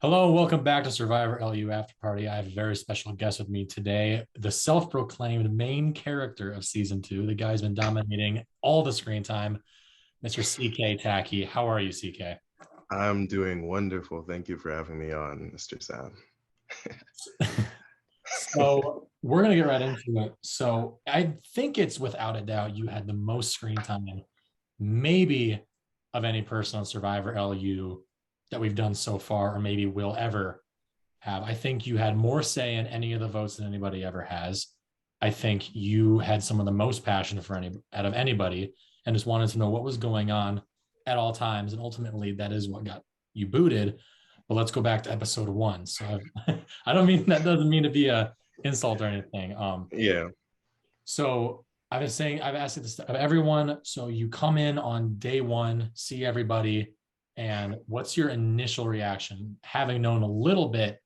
Hello, and welcome back to Survivor LU Afterparty. I have a very special guest with me today, the self-proclaimed main character of season two. The guy's been dominating all the screen time, Mr. CK Tacky. How are you, CK? I'm doing wonderful. Thank you for having me on, Mr. Sam. So we're gonna get right into it. So I think it's without a doubt you had the most screen time, maybe of any person on Survivor LU that we've done so far, or maybe will ever have. I think you had more say in any of the votes than anybody ever has. I think you had some of the most passion for any out of anybody and just wanted to know what was going on at all times. And ultimately, that is what got you booted. But let's go back to episode one. So I don't mean that doesn't mean to be a insult or anything. Yeah. So I've asked this of everyone. So you come in on day one, see everybody, and what's your initial reaction, having known a little bit?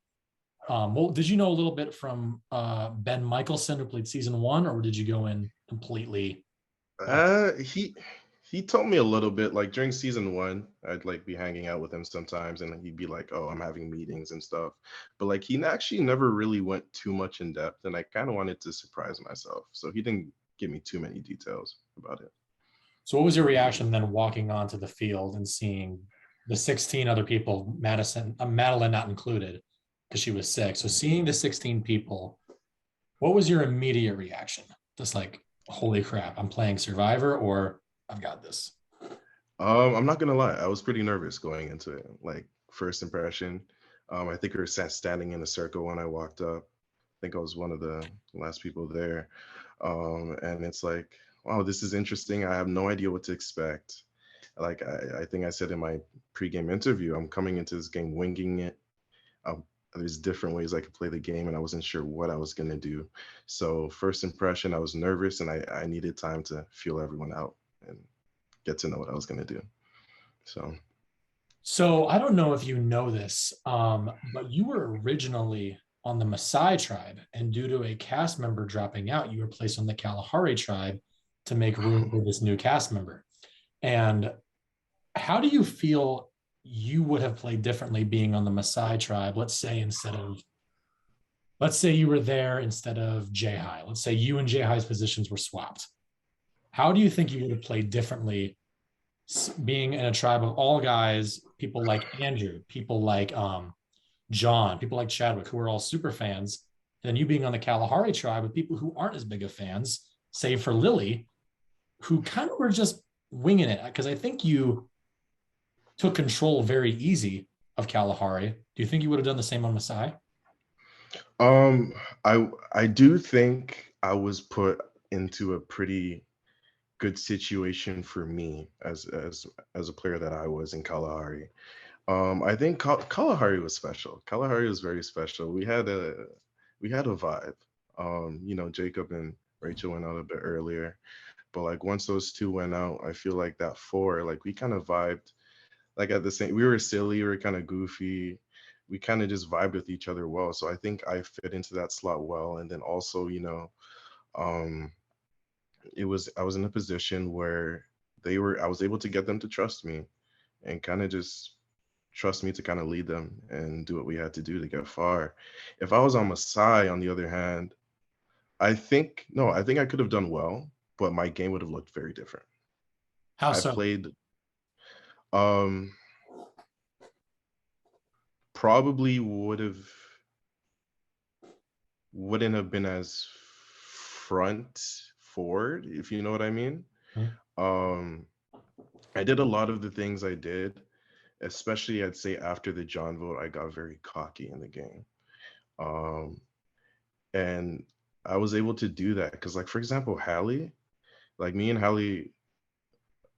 Well, did you know a little bit from Ben Michelson, who played season one, or did you go in completely? Uh, He told me a little bit, like during season one, I'd like be hanging out with him sometimes and he'd be like, "Oh, I'm having meetings and stuff." But like he actually never really went too much in depth and I kind of wanted to surprise myself. So he didn't give me too many details about it. so, what was your reaction then walking onto the field and seeing the 16 other people, Madeline not included, because she was sick. So, seeing the 16 people, what was your immediate reaction? Just like, holy crap, I'm playing Survivor, or I've got this. I'm not gonna lie, I was pretty nervous going into it. Like first impression, I think we were standing in a circle when I walked up. I think I was one of the last people there, and it's like, wow, this is interesting. I have no idea what to expect. Like I think I said in my pregame interview, I'm coming into this game winging it. There's different ways I could play the game, and I wasn't sure what I was gonna do. So first impression, I was nervous, and I needed time to feel everyone out and get to know what I was gonna do. So, So I don't know if you know this, but you were originally on the Maasai tribe, and due to a cast member dropping out, you were placed on the Kalahari tribe to make room for this new cast member. And how do you feel you would have played differently being on the Maasai tribe? Let's say you were there instead of Jai. Let's say you and Jai's positions were swapped. How do you think you would have played differently being in a tribe of all guys, people like Andrew, people like John, people like Chadwick, who are all super fans, and then you being on the Kalahari tribe with people who aren't as big of fans, save for Lily, who kind of were just winging it? Because I think you took control very easy of Kalahari. Do you think you would have done the same on Masai? um, I do think I was put into a pretty good situation for me as a player that I was in Kalahari. I think Kalahari was special. Kalahari was very special. We had a vibe. Jacob and Rachel went out a bit earlier, but like once those two went out, I feel like that four, like we kind of vibed. Like at the same, we were silly, we were kind of goofy. We kind of just vibed with each other well. So I think I fit into that slot well. And then also, um, I was in a position where I was able to get them to trust me and kind of just trust me to kind of lead them and do what we had to do to get far. If I was on Masai, on the other hand, I think no, I think I could have done well, but my game would have looked very different. How I so? played um probably wouldn't have been as front forward, if you know what I mean. Hmm? Um I did a lot of the things I did, especially I'd say after the John vote, I got very cocky in the game. Um and I was able to do that because like for example, Hallie, like me and Hallie,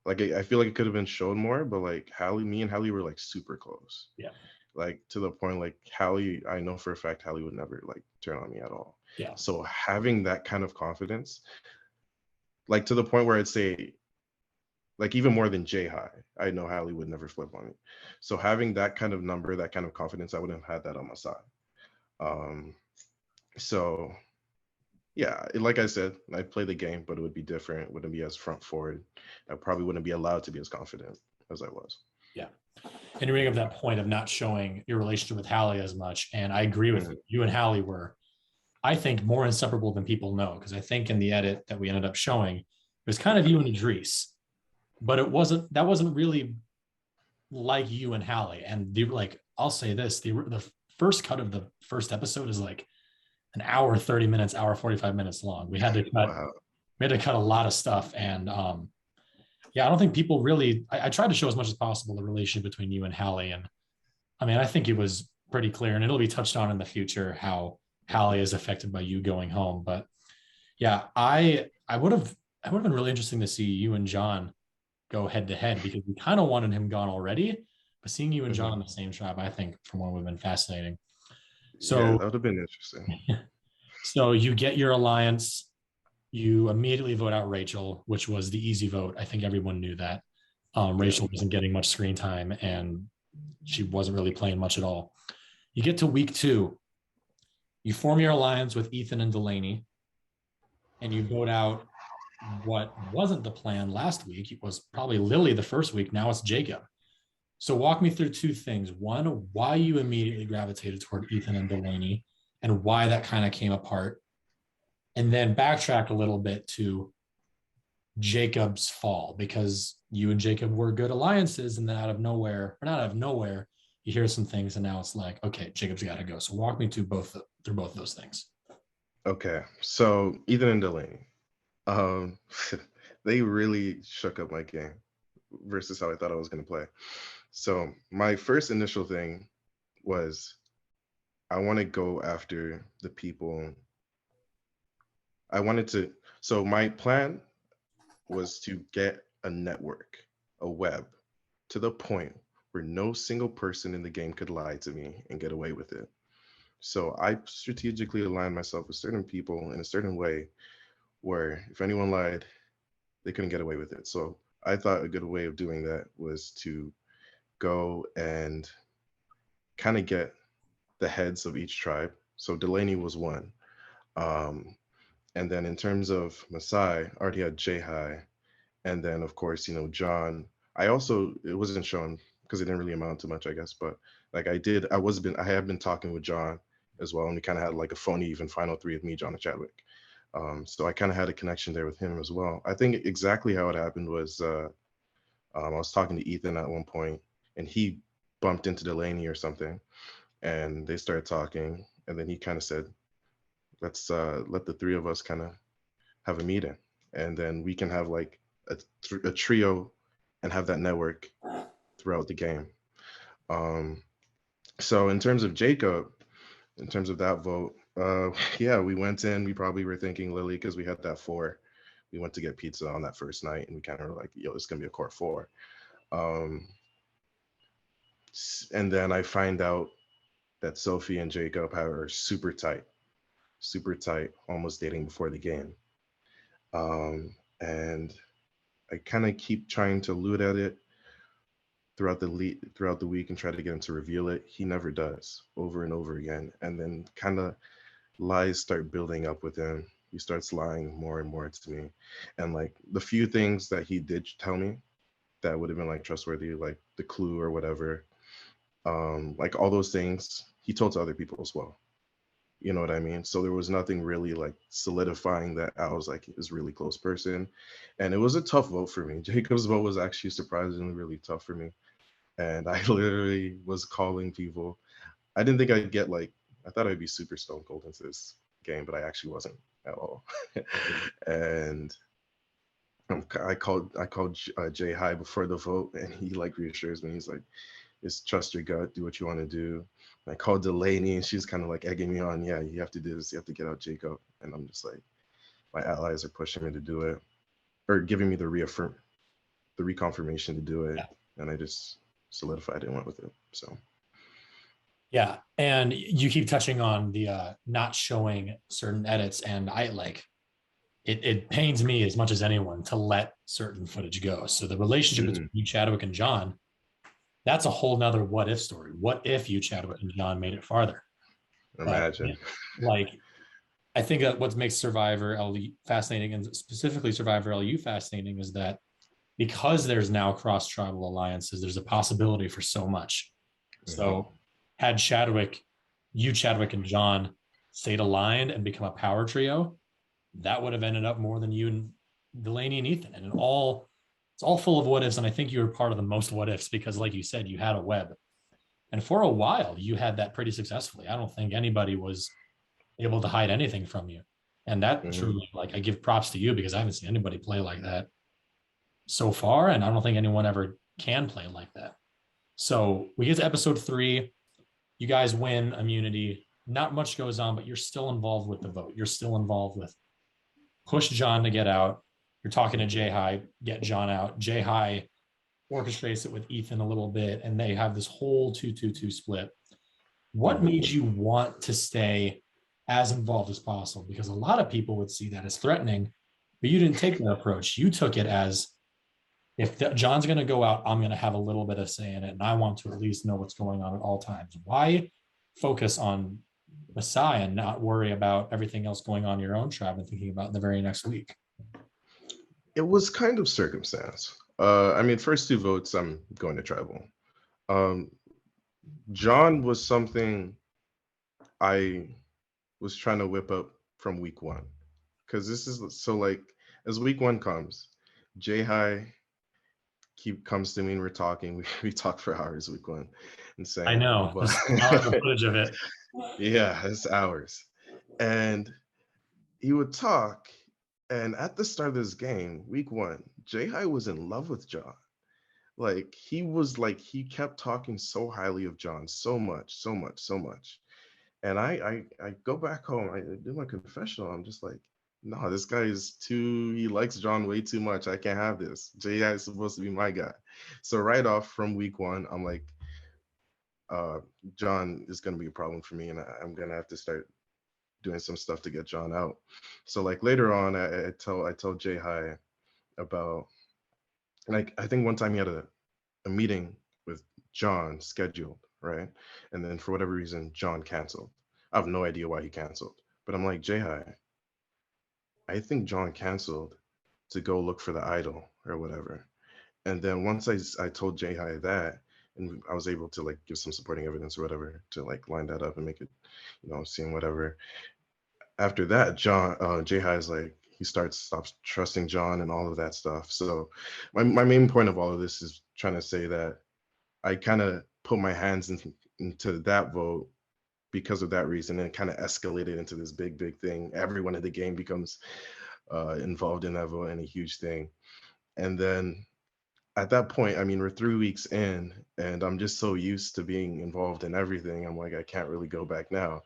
like I feel like it could have been shown more, but like me and Hallie were like super close. Yeah. Like to the point like Hallie, I know for a fact Hallie would never like turn on me at all. Yeah. So having that kind of confidence, like to the point where I'd say like even more than Jay High, I know Hallie would never flip on me. So having that kind of number, that kind of confidence, I wouldn't have had that on my side. Um, so yeah, like I said, I'd play the game, but it would be different. Wouldn't be as front forward. I probably wouldn't be allowed to be as confident as I was. Yeah. and you bring up that point of not showing your relationship with Hallie as much. And I agree with you. You and Hallie were, I think, more inseparable than people know. Because I think in the edit that we ended up showing, it was kind of you and Idris, but that wasn't really like you and Hallie. And like, I'll say this, the first cut of the first episode is like an hour, 30 minutes, hour, 45 minutes long. Wow. We had to cut a lot of stuff. And yeah, I don't think people really, I tried to show as much as possible the relationship between you and Hallie. And I mean, I think it was pretty clear, and it'll be touched on in the future how Hallie is affected by you going home. But yeah, I would have been really interesting to see you and John go head to head, because we kind of wanted him gone already. But seeing you and John in the same tribe, I think from one would have been fascinating. Yeah, So that would have been interesting. so you get your alliance, you immediately vote out Rachel, which was the easy vote. I think everyone knew that. Rachel wasn't getting much screen time and she wasn't really playing much at all. You get to week 2, you form your alliance with Ethan and Delaney, and you vote out what wasn't the plan last week. It was probably Lily the first week. Now it's Jacob. So walk me through 2 things. One, why you immediately gravitated toward Ethan and Delaney and why that kind of came apart. And then backtrack a little bit to Jacob's fall, because you and Jacob were good alliances. And then out of nowhere, or not out of nowhere, you hear some things and now it's like, okay, Jacob's got to go. So walk me through both those things. Okay, so Ethan and Delaney, um, they really shook up my game versus how I thought I was going to play. So my first initial thing was I want to go after the people. I wanted to, so my plan was to get a network, a web, to the point where no single person in the game could lie to me and get away with it. So I strategically aligned myself with certain people in a certain way where if anyone lied, they couldn't get away with it. So I thought a good way of doing that was to go and kind of get the heads of each tribe. So Delaney was one. And then in terms of Masai, I already had Jai. And then of course, John. It wasn't shown because it didn't really amount to much, I guess. But like I have been talking with John as well. And we kind of had like a phony even final 3 of me, John, and Chadwick. So I kind of had a connection there with him as well. I think exactly how it happened was I was talking to Ethan at one point and he bumped into Delaney or something and they started talking. And then he kind of said, let's let the 3 of us kind of have a meeting. And then we can have like a trio and have that network throughout the game. So in terms of Jacob, in terms of that vote, yeah, we went in, we probably were thinking Lily because we had that 4. We went to get pizza on that first night and we kind of were like, yo, it's gonna be a core 4. And then I find out that Sophie and Jacob are super tight, almost dating before the game. And I kind of keep trying to allude at it throughout the week and try to get him to reveal it. He never does, over and over again. And then kind of lies start building up with him. He starts lying more and more to me. And like the few things that he did tell me that would have been like trustworthy, like the clue or whatever, like all those things he told to other people as well. You know what I mean? So there was nothing really like solidifying that I was like his really close person. And it was a tough vote for me. Jacob's vote was actually surprisingly really tough for me. And I literally was calling people. I didn't think I'd get I thought I'd be super stone cold into this game, but I actually wasn't at all. And I called Jay High before the vote and he like reassures me. He's like, just trust your gut, do what you want to do. And I called Delaney and she's kind of like egging me on. Yeah, you have to do this. You have to get out Jacob. And I'm just like, my allies are pushing me to do it or giving me the reconfirmation to do it. Yeah. And I just solidified it and went with it. So. Yeah. And you keep touching on the not showing certain edits. And I like, it pains me as much as anyone to let certain footage go. So the relationship between you, Chadwick, and John, that's a whole nother what if story. What if you, Chadwick, and John made it farther? Imagine. Like, I think that what makes Survivor LU fascinating, and specifically Survivor LU fascinating, is that because there's now cross tribal alliances, there's a possibility for so much. Mhm. So had Chadwick and John stayed aligned and become a power trio, that would have ended up more than you and Delaney and Ethan. And it's all full of what ifs. And I think you were part of the most what ifs because, like you said, you had a web. And for a while, you had that pretty successfully. I don't think anybody was able to hide anything from you. And that Mhm. truly, like, I give props to you because I haven't seen anybody play like that so far. And I don't think anyone ever can play like that. So we get to episode 3. You guys win immunity. Not much goes on, but you're still involved with the vote. You're still involved with push John to get out. You're talking to Jay High, get John out. Jay High orchestrates it with Ethan a little bit, and they have this whole 2-2-2 split. What Mhm. made you want to stay as involved as possible? Because a lot of people would see that as threatening, but you didn't take that approach. You took it as if John's going to go out, I'm going to have a little bit of say in it, and I want to at least know what's going on at all times. Why focus on Messiah and not worry about everything else going on in your own tribe and thinking about the very next week? It was kind of circumstance. I mean, first 2 votes, I'm going to tribal. Um, John was something I was trying to whip up from week 1, because this is so like as week 1 comes, Jay High keep comes to me and we're talking. We talked for hours week 1, and I saying, know but there's hours of footage of it. yeah, it's hours, and he would talk. And at the start of this game, week 1, Jay High was in love with John. He kept talking so highly of John, so much, so much, so much. And I go back home, I do my confessional. I'm just like, no, this guy is too, he likes John way too much. I can't have this. Jay is supposed to be my guy. So right off from week 1, I'm like, uh, John is gonna be a problem for me, and I'm gonna have to start doing some stuff to get John out. So like later on, I tell Jay High about, like, I think one time he had a meeting with John scheduled, right? And then for whatever reason, John canceled. I have no idea why he canceled. But I'm like, Jay High, I think John canceled to go look for the idol or whatever. And then once I told Jay High that, and I was able to like give some supporting evidence or whatever to like line that up and make it, seem whatever. After that, Jay High is like, he stops trusting John and all of that stuff. So my main point of all of this is trying to say that I kind of put my hands into that vote because of that reason, and it kind of escalated into this big thing. Everyone in the game becomes involved in that vote, and a huge thing. And then at that point, I mean, we're 3 weeks in, and I'm just so used to being involved in everything. I'm like, I can't really go back now.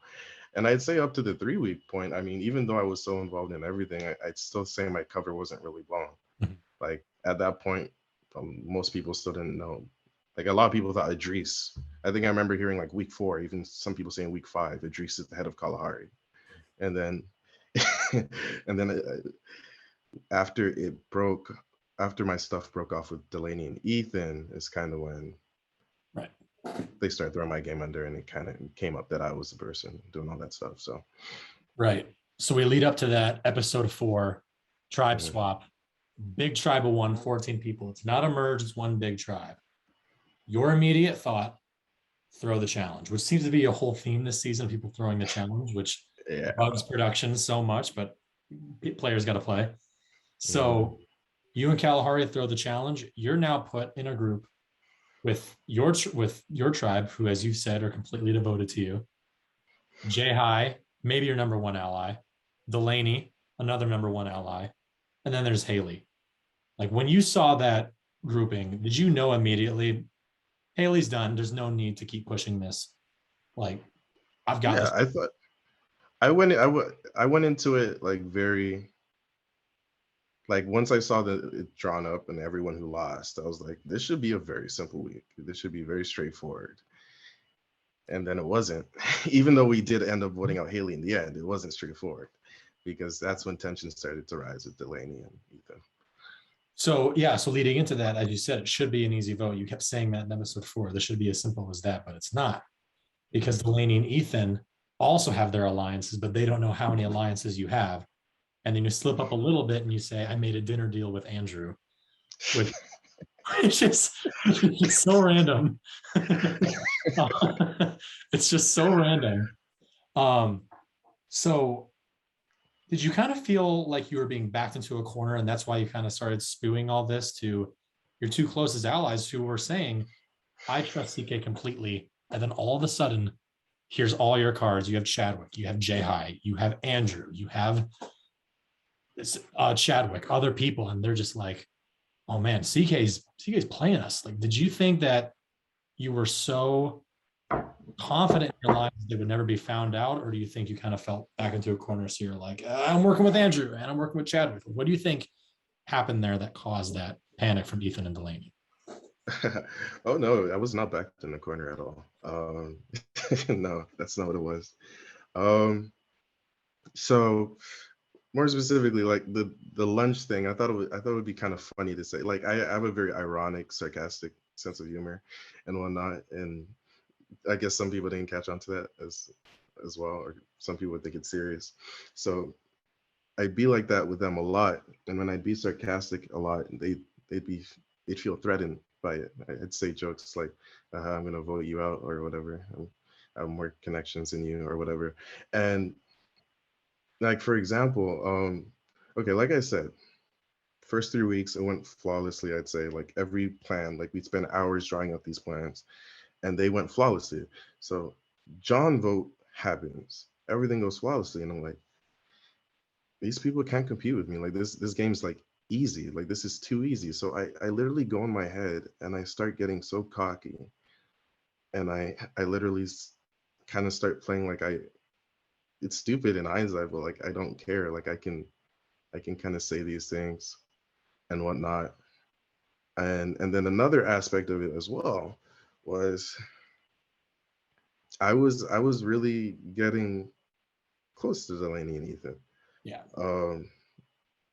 And I'd say up to the 3 week point, I mean, even though I was so involved in everything, I'd still say my cover wasn't really blown. Like at that point, most people still didn't know. Like a lot of people thought Idris. I think I remember hearing like week 4, even some people saying week 5, Idris is the head of Kalahari. And then, and then after it broke, after my stuff broke off with Delaney and Ethan, is kind of when Right. they started throwing my game under, and it kind of came up that I was the person doing all that stuff. So, Right. So we lead up to that episode 4, tribe mhm. swap. Big tribe of 14 people. It's not a merge, it's one big tribe. Your immediate thought, throw the challenge, which seems to be a whole theme this season, people throwing the challenge, which Yeah. bugs production so much, but players got to play. Mhm. So you and Kalahari throw the challenge. You're now put in a group with your tribe, who, as you said, are completely devoted to you. Jay High, maybe your number one ally. Delaney, another number one ally, and then there's Haley. Like when you saw that grouping, did you know immediately Haley's done? There's no need to keep pushing this. Like I've got Yeah, this. I thought I went into it like very, like once I saw that it drawn up and everyone who lost, I was like, this should be a very simple week. This should be very straightforward. And then it wasn't. Even though we did end up voting out Haley in the end, it wasn't straightforward because that's when tension started to rise with Delaney and Ethan. So yeah, so leading into that, as you said, it should be an easy vote. You kept saying that in episode 4. This should be as simple as that, but it's not because Delaney and Ethan also have their alliances, but they don't know how many alliances you have. And then you slip up a little bit and you say, I made a dinner deal with Andrew. which it's just so random. It's just so random. Um, so did you kind of feel like you were being backed into a corner and that's why you kind of started spewing all this to your two closest allies who were saying, I trust CK completely. And then all of a sudden, here's all your cards. You have Chadwick, you have Jay High, you have Andrew, you have Chadwick, other people, and they're just like, oh man, CK's playing us. Like, did you think that you were so confident in your lines they would never be found out, or do you think you kind of felt back into a corner? So you're like, I'm working with Andrew and I'm working with Chadwick. What do you think happened there that caused that panic from Ethan and Delaney? Oh no, I was not backed in the corner at all. No, that's not what it was. Um, so more specifically, like the lunch thing, I thought it would be kind of funny to say. Like I have a very ironic, sarcastic sense of humor and whatnot, and I guess some people didn't catch on to that as well, or some people would think it's serious. So I'd be like that with them a lot, and when I'd be sarcastic a lot, they'd feel threatened by it. I'd say jokes like, "I'm gonna vote you out" or whatever. I have more connections than you or whatever, and like for example, okay, like I said, first 3 weeks it went flawlessly. I'd say like every plan, like we'd spend hours drawing up these plans, and they went flawlessly. So John vote happens, everything goes flawlessly, and I'm like, these people can't compete with me. Like this game's like easy. Like this is too easy. So I literally go in my head and I start getting so cocky, and I literally kind of start playing like it's stupid in hindsight, but like I don't care. Like I can kind of say these things and whatnot. And then another aspect of it as well was I was really getting close to Delaney and Ethan. Yeah. Um,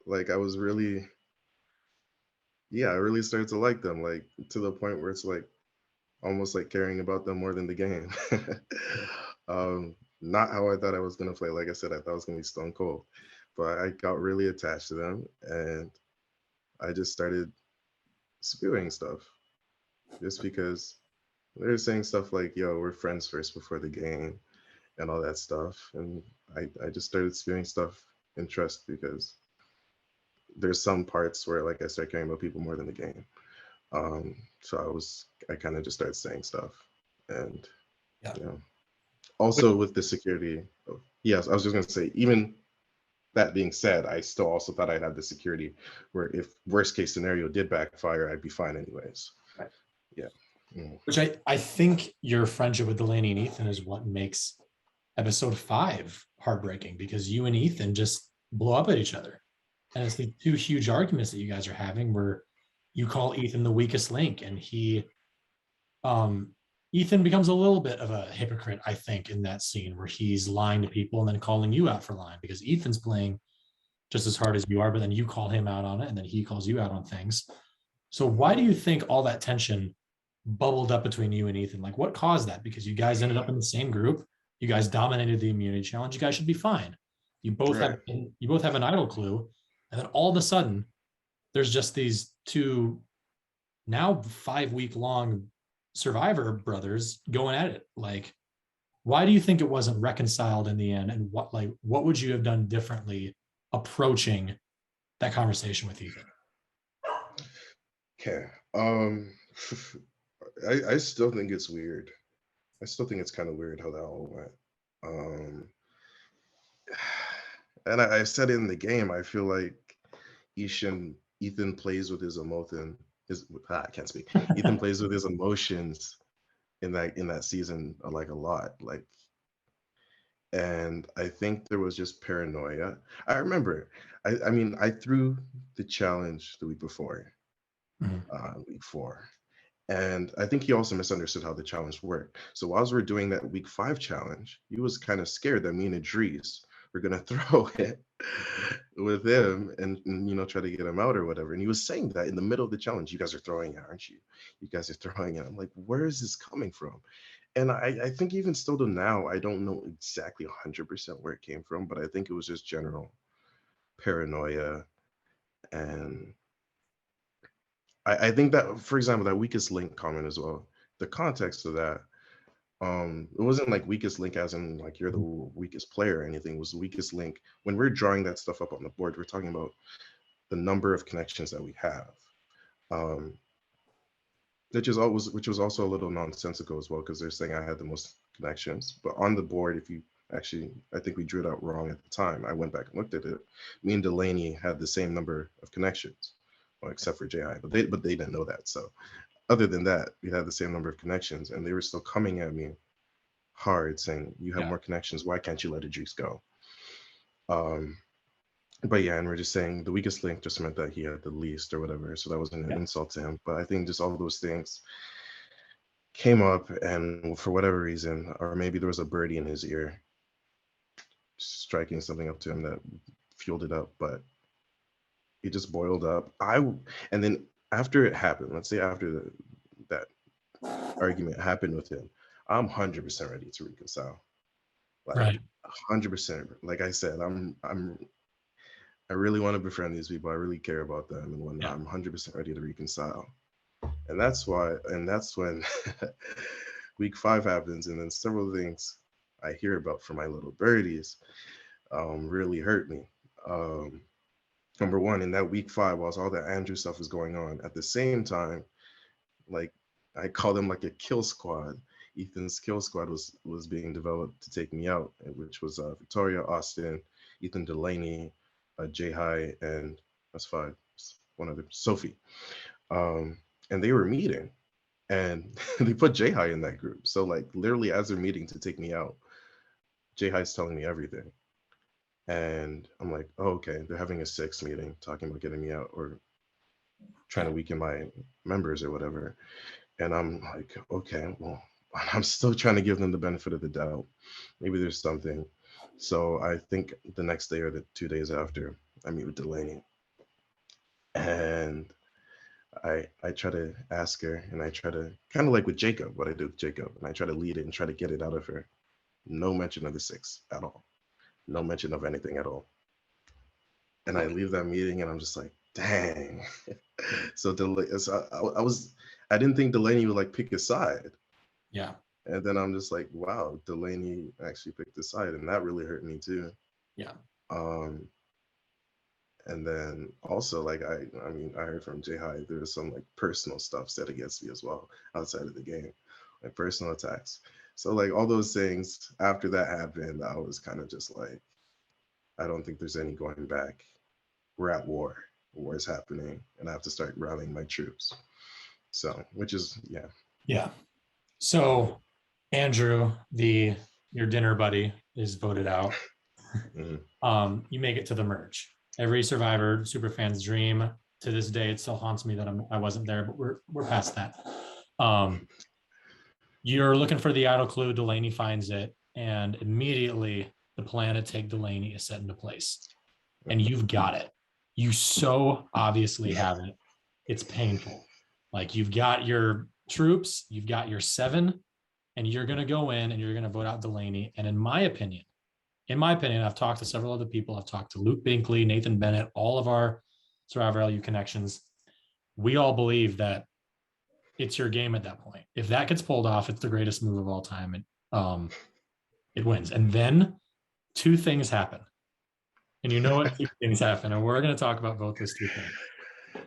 like I was really, yeah, I really started to like them, like to the point where it's like almost like caring about them more than the game. Not how I thought I was gonna play. Like I said, I thought I was gonna be stone cold, but I got really attached to them, and I just started spewing stuff just because they're saying stuff like, "Yo, we're friends first before the game," and all that stuff, and I just started spewing stuff in trust because there's some parts where like I start caring about people more than the game. So I kind of just started saying stuff, and Yeah. you know, also with the security. Yes, I was just gonna say, even that being said, I still also thought I'd have the security where if worst case scenario did backfire, I'd be fine anyways. Right. Yeah. Mm. Which I think your friendship with Delaney and Ethan is what makes episode 5 heartbreaking because you and Ethan just blow up at each other. And it's the two huge arguments that you guys are having where you call Ethan the weakest link and um Ethan becomes a little bit of a hypocrite, I think, in that scene where he's lying to people and then calling you out for lying because Ethan's playing just as hard as you are, but then you call him out on it and then he calls you out on things. So why do you think all that tension bubbled up between you and Ethan? Like what caused that? Because you guys ended up in the same group. You guys dominated the immunity challenge. You guys should be fine. Right. You both have an idol clue. And then all of a sudden, there's just these two now 5 week long survivor brothers going at it. Like, why do you think it wasn't reconciled in the end? And what would you have done differently approaching that conversation with Ethan? Okay. I still think it's weird. I still think it's kind of weird how that all went. Um, and I said in the game, I feel like Ethan plays with his emotion. I can't speak. Ethan plays with his emotions in that season like a lot. Like, and I think there was just paranoia. I remember. I mean, I threw the challenge the week before, Mhm. week 4. And I think he also misunderstood how the challenge worked. So while we were doing that week 5 challenge, he was kind of scared that me and Idris were gonna throw it with him and try to get him out or whatever. And he was saying that in the middle of the challenge, you guys are throwing it, aren't you? You guys are throwing it. I'm like, where is this coming from? And I think even still to now, I don't know exactly 100% where it came from, but I think it was just general paranoia and I think that, for example, that weakest link comment as well. The context of that, it wasn't like weakest link as in like you're the weakest player or anything. It was the weakest link when we're drawing that stuff up on the board. We're talking about the number of connections that we have, um, which was also a little nonsensical as well because they're saying I had the most connections, but on the board, if you actually, I think we drew it out wrong at the time. I went back and looked at it. Me and Delaney had the same number of connections, well, except for JI, but they didn't know that. So other than that, we had the same number of connections, and they were still coming at me hard, saying you have Yeah. more connections. Why can't you let Idris go? Um, but yeah, and we're just saying the weakest link just meant that he had the least or whatever. So that wasn't an Yeah. insult to him. But I think just all those things came up, and for whatever reason, or maybe there was a birdie in his ear striking something up to him that fueled it up, but it just boiled up. And then after it happened, let's say after that argument happened with him, I'm 100% ready to reconcile. Like Right. 100%. Like I said, I really want to befriend these people. I really care about them and whatnot. Yeah. I'm 100% ready to reconcile. And that's why, and that's when week 5 happens, and then several things I hear about from my little birdies really hurt me. Um, Number one, in that week 5, whilst all that Andrew stuff was going on, at the same time, like I call them like a kill squad. Ethan's kill squad was being developed to take me out, which was Victoria, Austin, Ethan Delaney, Jay High, and that's 5. One other, Sophie. And they were meeting, and they put Jay High in that group. So like literally as they're meeting to take me out, Jay High's telling me everything. And I'm like, oh, okay, they're having a 6 meeting talking about getting me out or trying to weaken my members or whatever. And I'm like, okay, well, I'm still trying to give them the benefit of the doubt. Maybe there's something. So I think the next day or the 2 days after, I meet with Delaney. And I try to ask her, and I try to kind of like with Jacob, what I did with Jacob, and I try to lead it and try to get it out of her. No mention of the 6 at all. No mention of anything at all. And I leave that meeting, and I'm just like, dang. So I didn't think Delaney would like pick his side. Yeah. And then I'm just like, wow, Delaney actually picked his side, and that really hurt me too. Yeah. Um, and then also like I mean I heard from Jay High there's some like personal stuff said against me as well outside of the game, like personal attacks. So like all those things after that happened, I was kind of just like, I don't think there's any going back. We're at war. War is happening, and I have to start rallying my troops. So, which is yeah. Yeah. So Andrew, your dinner buddy, is voted out. Mhm. You make it to the merge. Every Survivor superfan's dream. To this day, it still haunts me that I wasn't there, but we're past that. You're looking for the idol clue. Delaney finds it, and immediately the plan to take Delaney is set into place. And you've got it. You so obviously have it. It's painful. Like you've got your troops, you've got your 7, and you're going to go in and you're going to vote out Delaney. And in my opinion, I've talked to several other people. I've talked to Luke Binkley, Nathan Bennett, all of our Survivor LU connections. We all believe that it's your game at that point. If that gets pulled off, it's the greatest move of all time. And it wins. And then 2 things happen. And you know what 2 things happen. And we're going to talk about both those 2 things.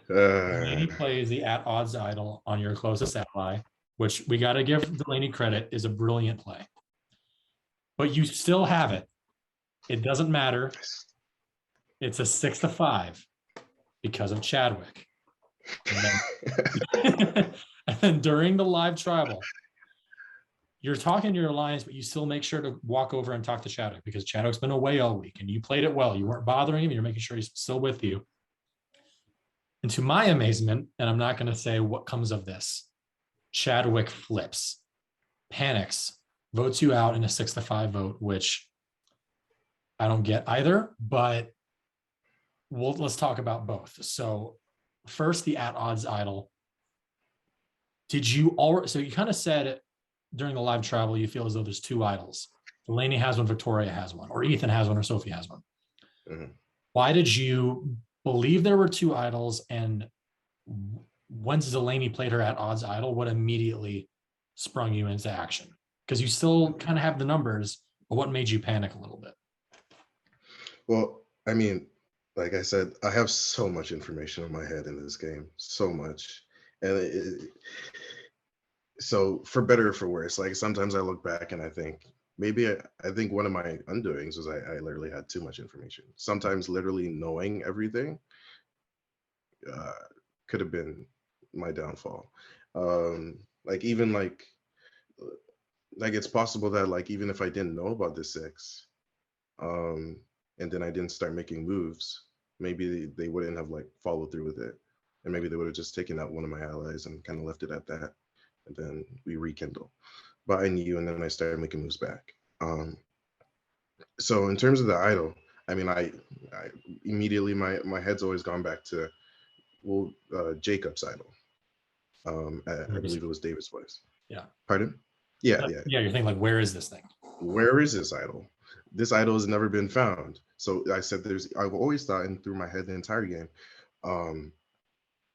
Delaney plays the at odds idol on your closest ally, which we got to give Delaney credit, is a brilliant play. But you still have it. It doesn't matter. It's a 6-5 because of Chadwick. And then during the live tribal, you're talking to your alliance, but you still make sure to walk over and talk to Chadwick because Chadwick's been away all week and you played it well. You weren't bothering him. You're making sure he's still with you. And to my amazement, and I'm not going to say what comes of this, Chadwick flips, panics, votes you out in a 6-5 vote, which I don't get either, but let's talk about both. So first, the at odds idol. Did you already, so you kind of said during the live travel, you feel as though there's 2 idols. Delaney has one, Victoria has one, or Ethan has one, or Sophie has one. Mm-hmm. Why did you believe there were 2 idols, and once Delaney played her at odds idol, what immediately sprung you into action? Because you still kind of have the numbers, but what made you panic a little bit? Well, I mean, like I said, I have so much information in my head in this game, so much. And so for better or for worse, like sometimes I look back and I think maybe I think one of my undoings was I literally had too much information. Sometimes literally knowing everything uh, could have been my downfall. Like even like it's possible that like even if I didn't know about the six, um, and then I didn't start making moves, maybe they wouldn't have like followed through with it, and maybe they would have just taken out one of my allies and kind of left it at that, and then we rekindle. But I knew, and then I started making moves back. So in terms of the idol, I mean, I immediately my head's always gone back to well, Jacob's idol. I believe it was David's voice. Yeah. Pardon? Yeah, yeah. Yeah, you're thinking like, where is this thing? Where is this idol? This idol has never been found. So I said, I've always thought, and through my head the entire game, um,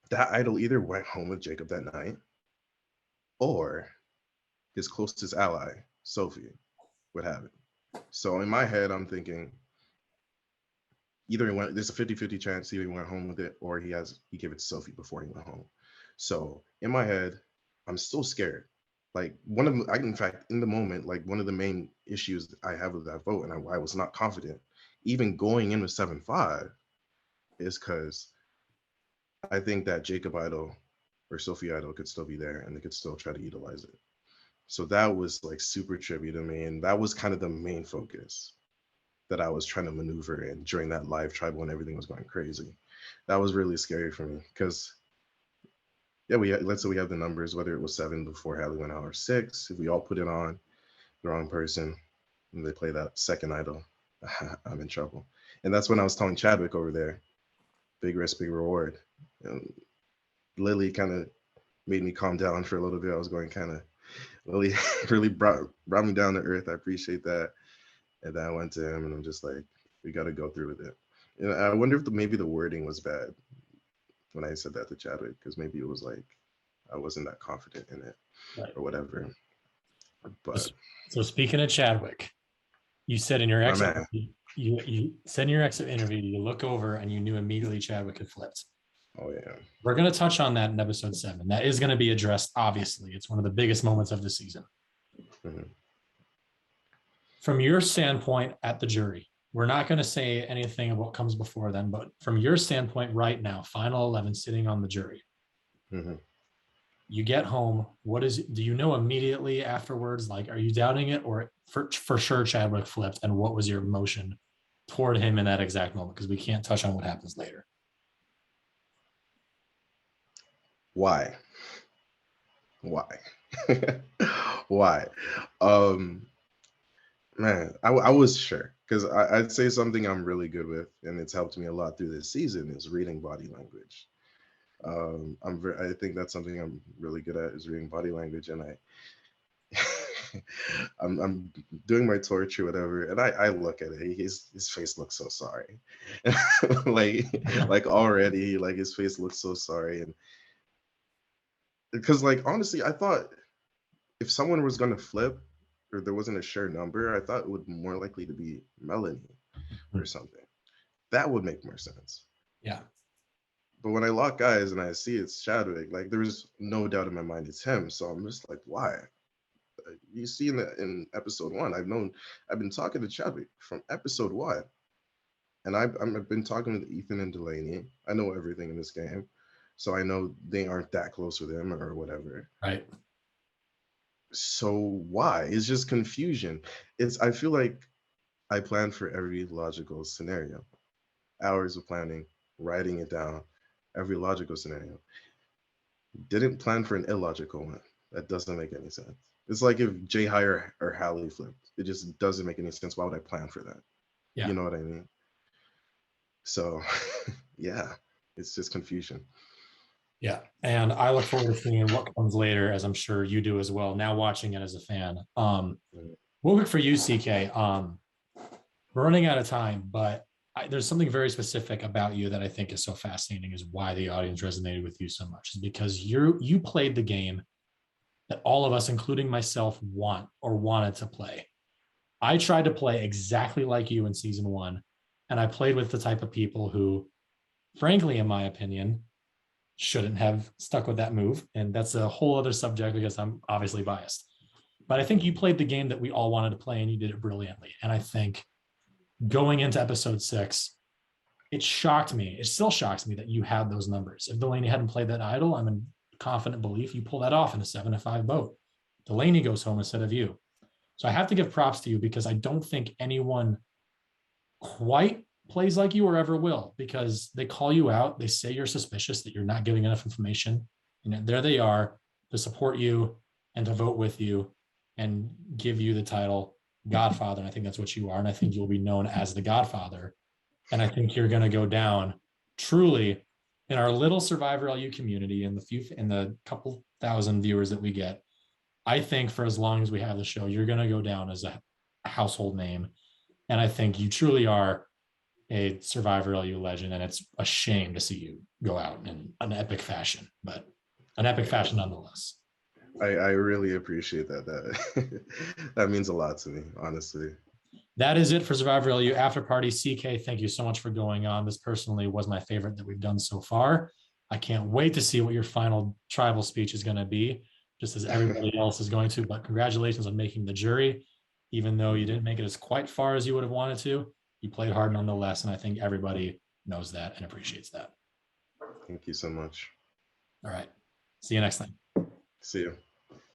that idol either went home with Jacob that night, or his closest ally, Sophie, would have it. So in my head, I'm thinking either he went, there's a 50-50 chance either he went home with it or he gave it to Sophie before he went home. So in my head, I'm still scared. Like in fact, in the moment, like one of the main issues I have with that vote, and I was not confident, even going in with 7-5, is because I think that Jacob Idol or Sophie Idol could still be there and they could still try to utilize it. So that was like super trippy to me, and that was kind of the main focus that I was trying to maneuver in during that live tribal when everything was going crazy. That was really scary for me because yeah, let's say we have the numbers, whether it was 7 before Hallie went out or 6. If we all put it on the wrong person and they play that second idol, I'm in trouble. And that's when I was telling Chadwick over there, big risk, big reward. And Lily kind of made me calm down for a little bit. I was going kind of Lily really brought me down to earth. I appreciate that. And then I went to him and I'm just like, we got to go through with it. And I wonder if maybe the wording was bad when I said that to Chadwick, because maybe it was like I wasn't that confident in it, right, or whatever. But so speaking of Chadwick, you said in your exit, you said in your exit interview, you look over and you knew immediately Chadwick had flipped. Oh yeah. We're going to touch on that in episode 7. That is going to be addressed. Obviously, it's one of the biggest moments of the season. Mm-hmm. From your standpoint at the jury, we're not going to say anything of what comes before then, but from your standpoint right now, final 11 sitting on the jury, mm-hmm, you get home. Do you know immediately afterwards? Like, are you doubting it, or for sure Chadwick flipped? And what was your emotion toward him in that exact moment? Because we can't touch on what happens later. Why? Why? Man, I was sure, because I'd say something I'm really good with, and it's helped me a lot through this season, is reading body language. I think that's something I'm really good at, is reading body language, and I'm doing my torch or whatever, and I look at it. His face looks so sorry, like already, like his face looks so sorry, and because like honestly, I thought if someone was gonna flip, or there wasn't a sure number, I thought it would more likely to be Melanie or something. That would make more sense. Yeah. But when I lock eyes and I see it's Chadwick, like there's no doubt in my mind it's him. So I'm just like, why? You see in episode 1, I've been talking to Chadwick from episode 1. And I've been talking with Ethan and Delaney. I know everything in this game. So I know they aren't that close with him or whatever. Right. So why? It's just confusion. I feel like I planned for every logical scenario. Hours of planning, writing it down, every logical scenario. Didn't plan for an illogical one. That doesn't make any sense. It's like if Jay Hire or Hallie flipped. It just doesn't make any sense. Why would I plan for that? Yeah. You know what I mean? So yeah, it's just confusion. Yeah. And I look forward to seeing what comes later, as I'm sure you do as well, now watching it as a fan. Real quick for you, CK, we're running out of time, but there's something very specific about you that I think is so fascinating, is why the audience resonated with you so much, is because you played the game that all of us, including myself, wanted to play. I tried to play exactly like you in season one, and I played with the type of people who, frankly, in my opinion, shouldn't have stuck with that move. And that's a whole other subject because I'm obviously biased. But I think you played the game that we all wanted to play and you did it brilliantly. And I think going into episode 6, it shocked me. It still shocks me that you had those numbers. If Delaney hadn't played that idol, I'm in confident belief you pull that off in a 7-5 boat. Delaney goes home instead of you. So I have to give props to you because I don't think anyone quite plays like you or ever will, because they call you out. They say you're suspicious, that you're not giving enough information. And there they are to support you and to vote with you and give you the title Godfather. And I think that's what you are. And I think you'll be known as the Godfather. And I think you're going to go down truly in our little Survivor LU community, in the couple thousand viewers that we get. I think for as long as we have the show, you're going to go down as a household name. And I think you truly are a Survivor LU legend. And it's a shame to see you go out in an epic fashion, but an epic fashion nonetheless. I really appreciate that. That means a lot to me, honestly. That is it for Survivor LU After Party. CK, thank you so much for going on. This personally was my favorite that we've done so far. I can't wait to see what your final tribal speech is going to be, just as everybody else is going to. But congratulations on making the jury. Even though you didn't make it as quite far as you would have wanted to, you played hard nonetheless. And I think everybody knows that and appreciates that. Thank you so much. All right. See you next time. See you.